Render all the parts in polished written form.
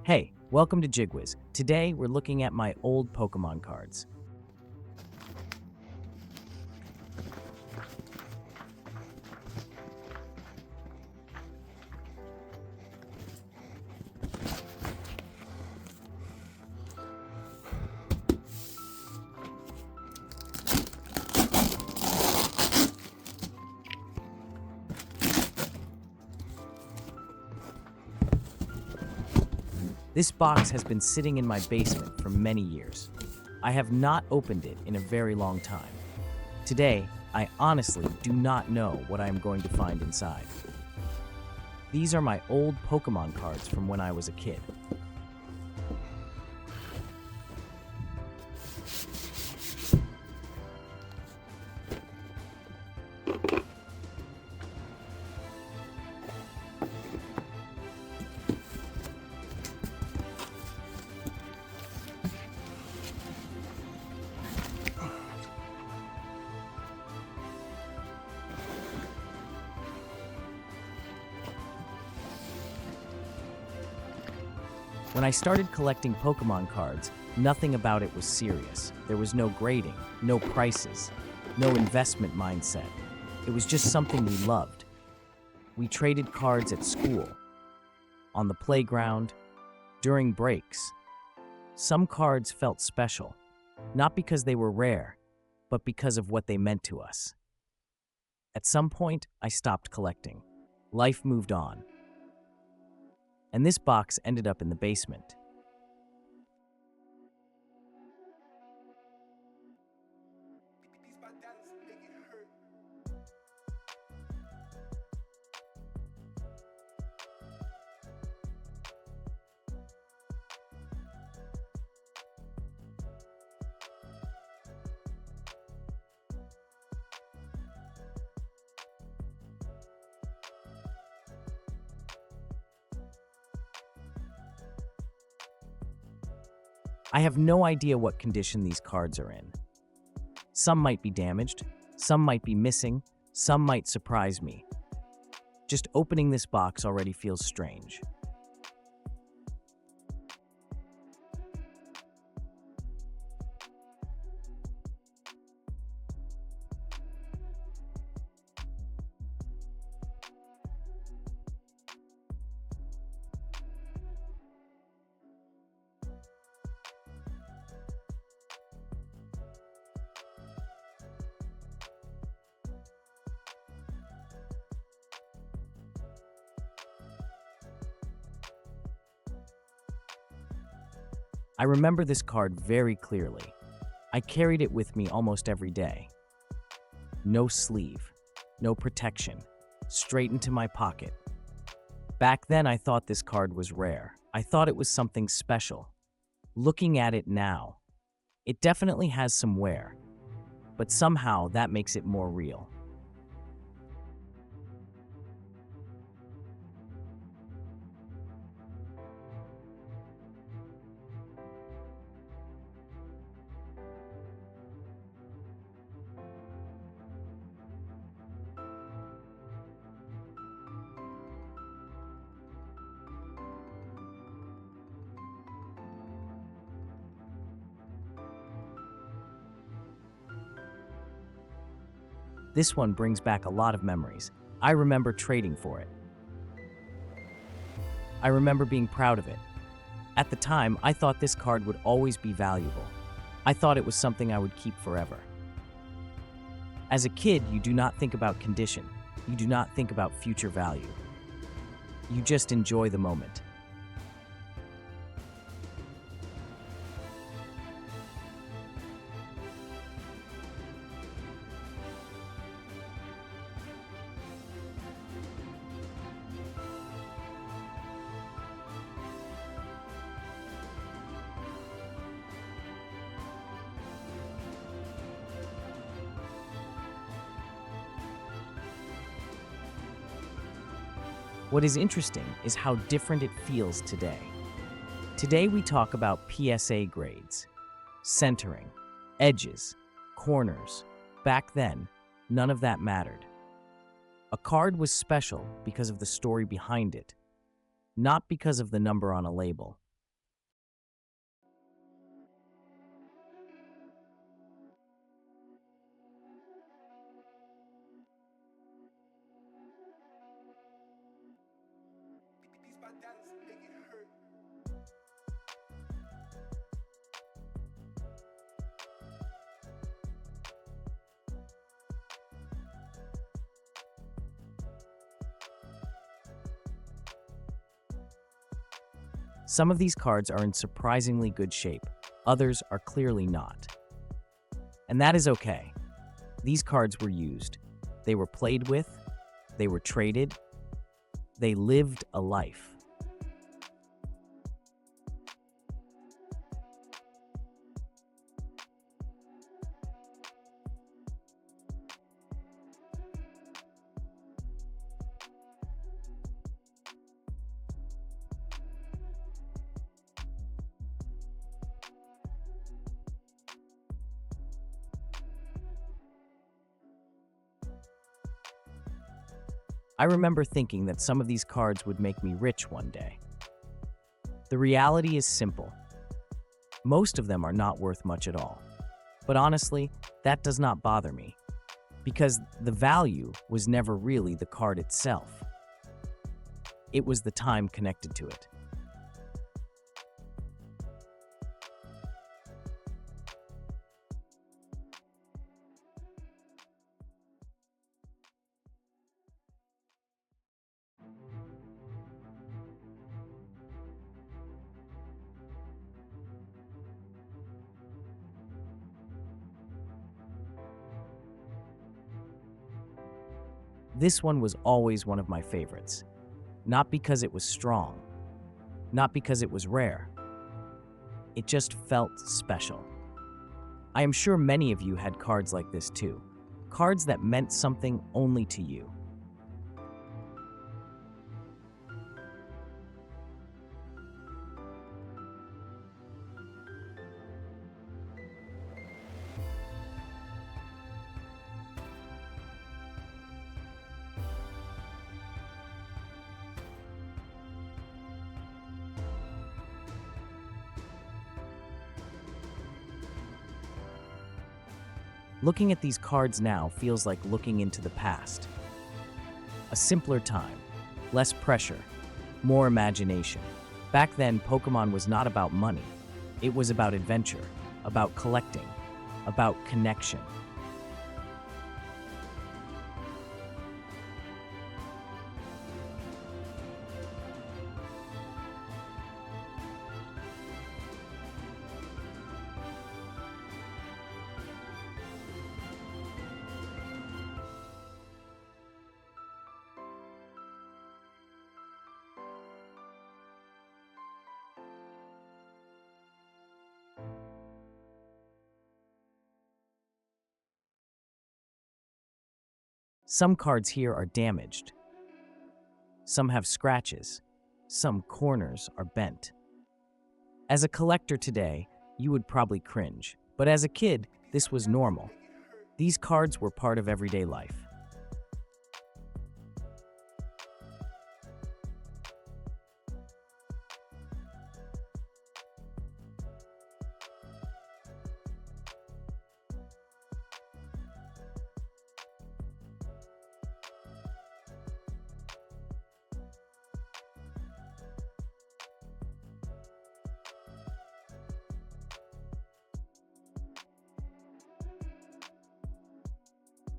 Hey, welcome to Jigwiz. Today we're looking at my old Pokemon cards. This box has been sitting in my basement for many years. I have not opened it in a very long time. Today, I honestly do not know what I am going to find inside. These are my old Pokemon cards from when I was a kid. When I started collecting Pokemon cards, nothing about it was serious. There was no grading, no prices, no investment mindset. It was just something we loved. We traded cards at school, on the playground, during breaks. Some cards felt special, not because they were rare, but because of what they meant to us. At some point, I stopped collecting. Life moved on. And this box ended up in the basement. I have no idea what condition these cards are in. Some might be damaged, some might be missing, some might surprise me. Just opening this box already feels strange. I remember this card very clearly. I carried it with me almost every day. No sleeve, no protection, straight into my pocket. Back then, I thought this card was rare. I thought it was something special. Looking at it now, it definitely has some wear, but somehow that makes it more real. This one brings back a lot of memories. I remember trading for it. I remember being proud of it. At the time, I thought this card would always be valuable. I thought it was something I would keep forever. As a kid, you do not think about condition. You do not think about future value. You just enjoy the moment. What is interesting is how different it feels today. Today we talk about PSA grades, centering, edges, corners. Back then, none of that mattered. A card was special because of the story behind it, not because of the number on a label. Some of these cards are in surprisingly good shape, others are clearly not. And that is okay. These cards were used. They were played with, they were traded, they lived a life. I remember thinking that some of these cards would make me rich one day. The reality is simple. Most of them are not worth much at all. But honestly, that does not bother me, because the value was never really the card itself. It was the time connected to it. This one was always one of my favorites. Not because it was strong, not because it was rare. It just felt special. I am sure many of you had cards like this too. Cards that meant something only to you. Looking at these cards now feels like looking into the past. A simpler time, less pressure, more imagination. Back then, Pokémon was not about money. It was about adventure, about collecting, about connection. Some cards here are damaged. Some have scratches. Some corners are bent. As a collector today, you would probably cringe. But as a kid, this was normal. These cards were part of everyday life.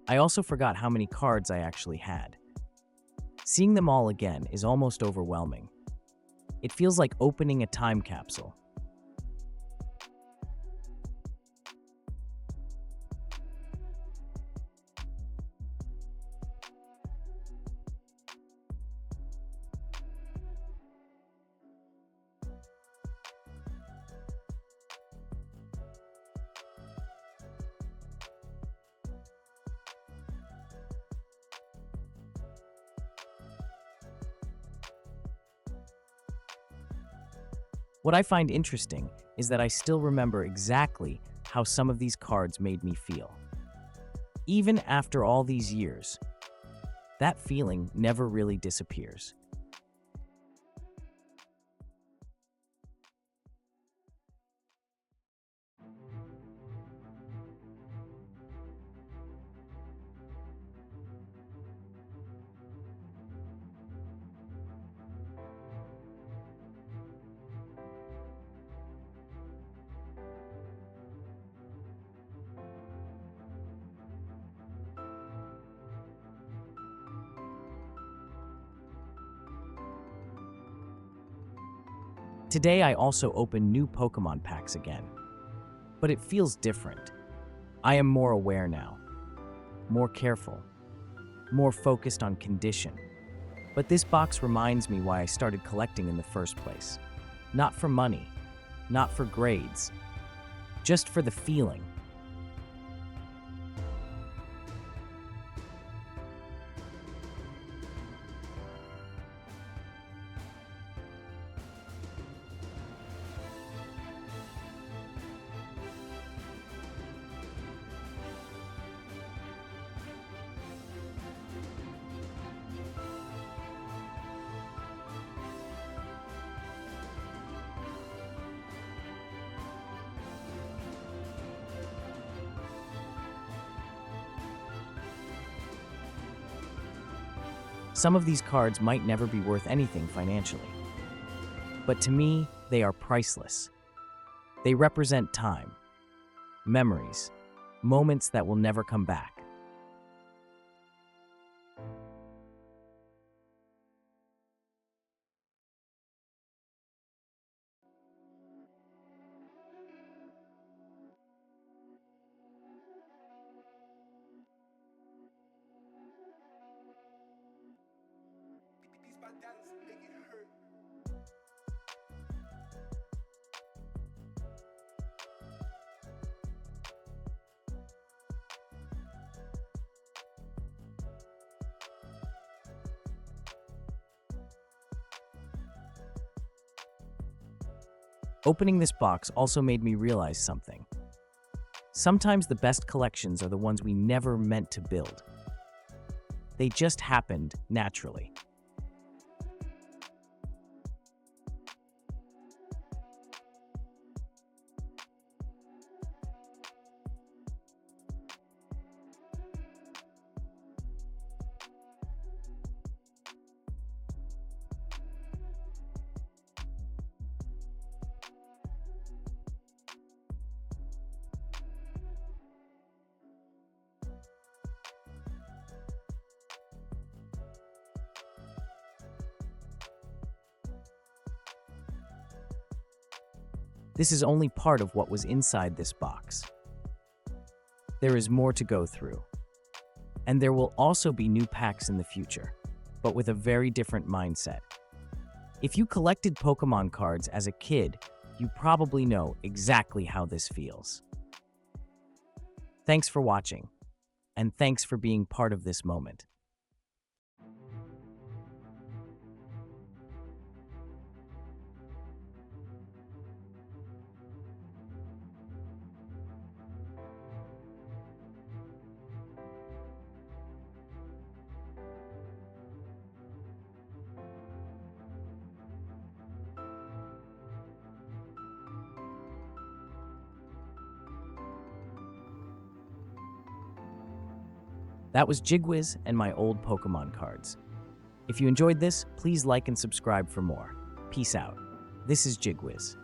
I also forgot how many cards I actually had. Seeing them all again is almost overwhelming. It feels like opening a time capsule. What I find interesting is that I still remember exactly how some of these cards made me feel. Even after all these years, that feeling never really disappears. Today I also open new Pokémon packs again. But it feels different. I am more aware now, more careful, more focused on condition. But this box reminds me why I started collecting in the first place. Not for money, not for grades, just for the feeling. Some of these cards might never be worth anything financially. But to me, they are priceless. They represent time, memories, moments that will never come back. Opening this box also made me realize something. Sometimes the best collections are the ones we never meant to build. They just happened naturally. This is only part of what was inside this box. There is more to go through. And there will also be new packs in the future, but with a very different mindset. If you collected Pokémon cards as a kid, you probably know exactly how this feels. Thanks for watching, and thanks for being part of this moment. That was Jigwiz and my old Pokémon cards. If you enjoyed this, please like and subscribe for more. Peace out. This is Jigwiz.